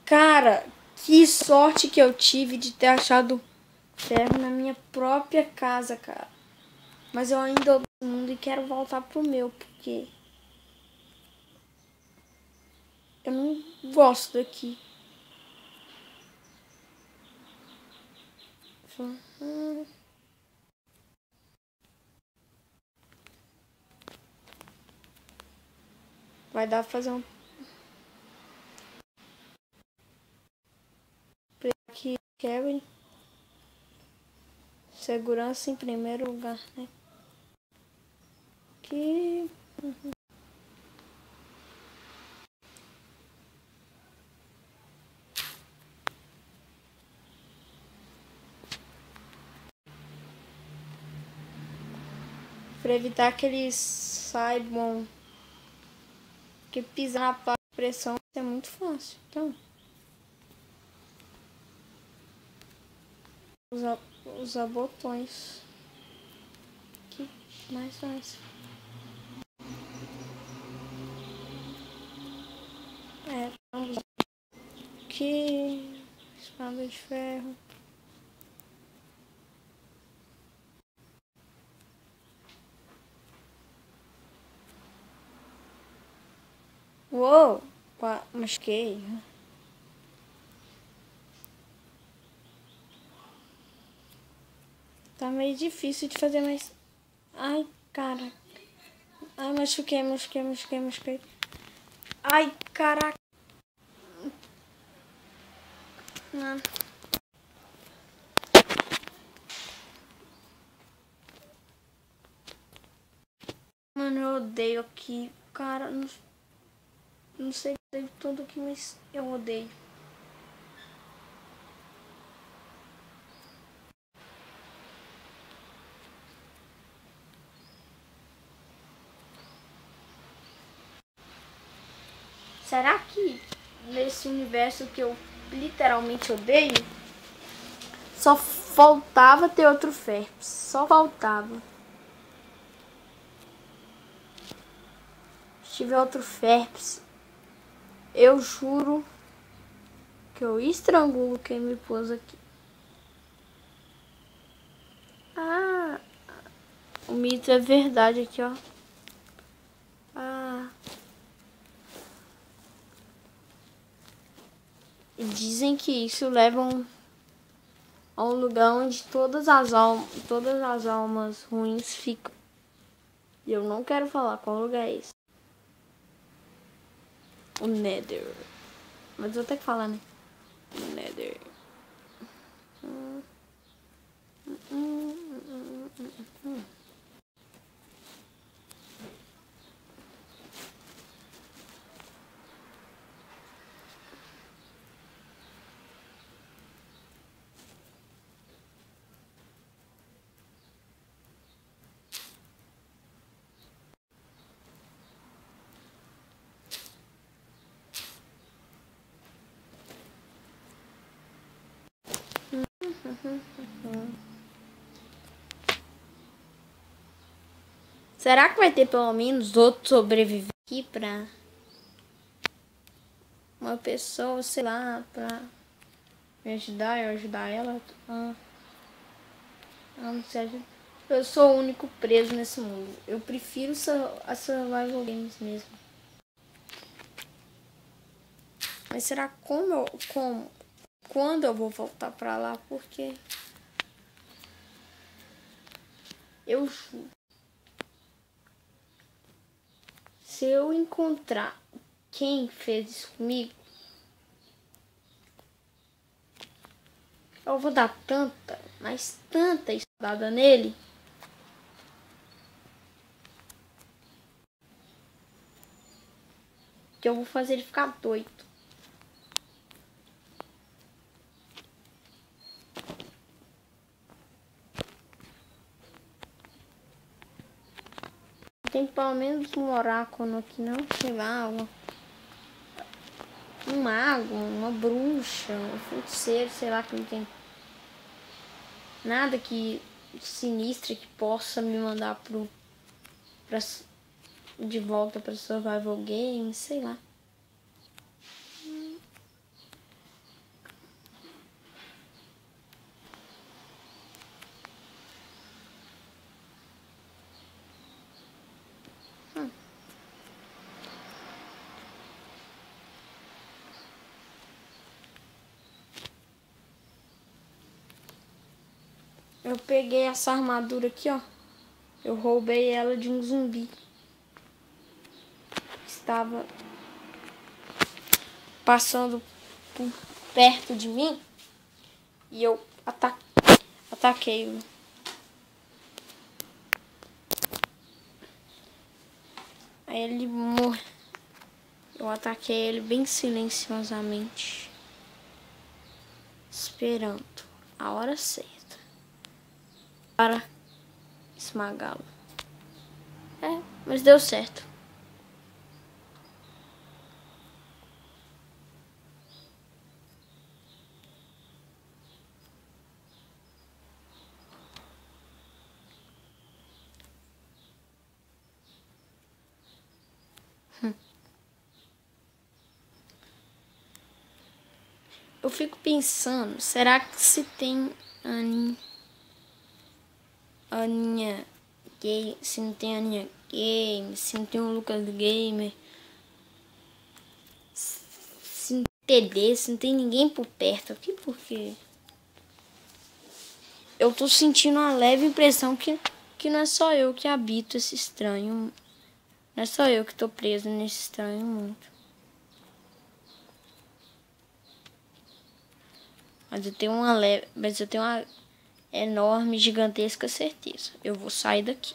Cara, que sorte que eu tive de ter achado ferro na minha própria casa, cara. Mas eu ainda odeio o mundo e quero voltar pro meu, porque eu não gosto daqui. Vai dar pra fazer um aqui, Kevin. Segurança em primeiro lugar, né? Que pra evitar que eles saibam que pisar na parte de pressão é muito fácil. Então, usar botões. Que mais fácil. Vamos aqui. Espada de ferro. Uou! Machuquei. Tá meio difícil de fazer, mas... Ai, cara. Ai, machuquei. Ai, caraca. Não. Mano, eu odeio aqui. Cara, não sei de tudo aqui, mas eu odeio. Será que nesse universo que eu literalmente odeio, só faltava ter outro Phelps? Só faltava. Se tiver outro Phelps, eu juro que eu estrangulo quem me pôs aqui. Ah, o mito é verdade aqui, ó. Ah. E dizem que isso leva a um lugar onde todas as almas ruins ficam. E eu não quero falar qual lugar é esse. O Nether. Mas eu tenho que falar, né? O Nether. Será que vai ter pelo menos outro sobrevivente aqui pra uma pessoa, sei lá, pra me ajudar, eu ajudar ela? Não sei. Eu sou o único preso nesse mundo. Eu prefiro a survival games mesmo. Mas será quando eu vou voltar pra lá? Porque eu juro, se eu encontrar quem fez isso comigo, eu vou dar tanta, mas tanta espadada nele, que eu vou fazer ele ficar doido. Tem pelo menos um oráculo aqui, não? Sei lá, um mago, uma bruxa, um feiticeiro, sei lá, que não tem nada que sinistra que possa me mandar de volta para survival game, sei lá. Eu peguei essa armadura aqui, ó. Eu roubei ela de um zumbi. Estava passando por perto de mim. E eu ataquei-o. Aí ele morreu. Eu ataquei ele bem silenciosamente. Esperando a hora certa para esmagá-lo. Mas deu certo. Eu fico pensando, será que se tem Aninha Game, se não tem Aninha Game, se não tem o Lucas Gamer, se não tem TD, se não tem ninguém por perto aqui, porque eu tô sentindo uma leve impressão que não é só eu que habito esse estranho, não é só eu que tô preso nesse estranho mundo. Mas eu tenho uma enorme, gigantesca certeza. Eu vou sair daqui.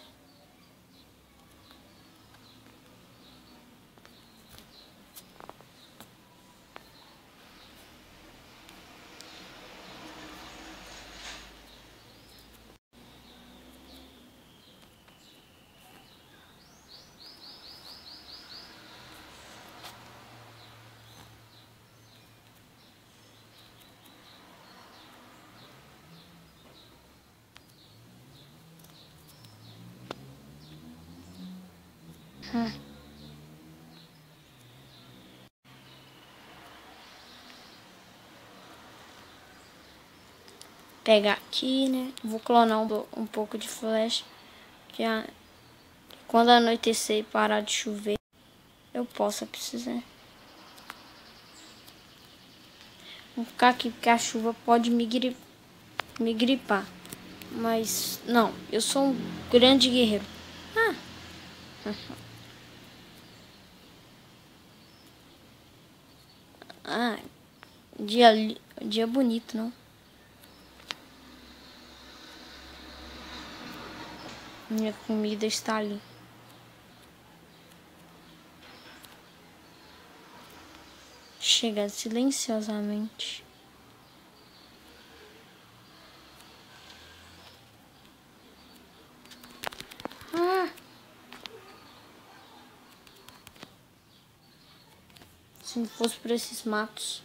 Pegar aqui, né? Vou clonar um pouco de flash. Que quando anoitecer e parar de chover, eu possa precisar. Vou ficar aqui porque a chuva pode me gripar. Mas não, eu sou um grande guerreiro. Dia bonito, não? Minha comida está ali. Chega silenciosamente. Se não fosse por esses matos,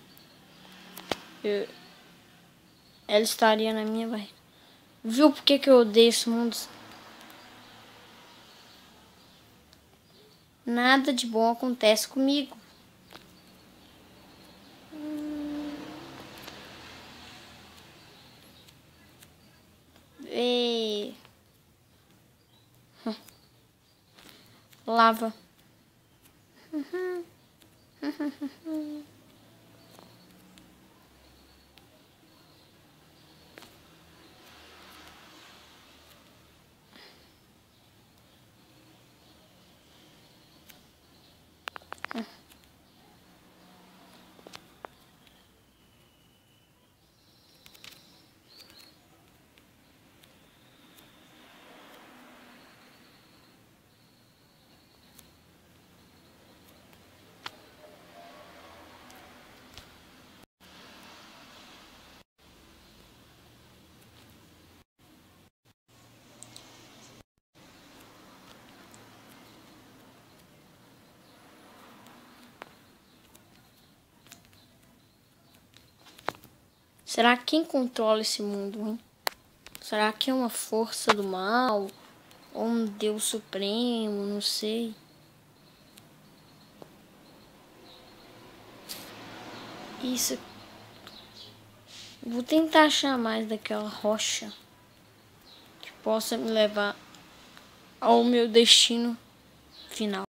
ela estaria na minha barriga. Viu por que eu odeio esse mundo? Nada de bom acontece comigo. Lava. Será que quem controla esse mundo, hein? Será que é uma força do mal? Ou um Deus supremo? Não sei. Isso. Vou tentar achar mais daquela rocha que possa me levar ao meu destino final.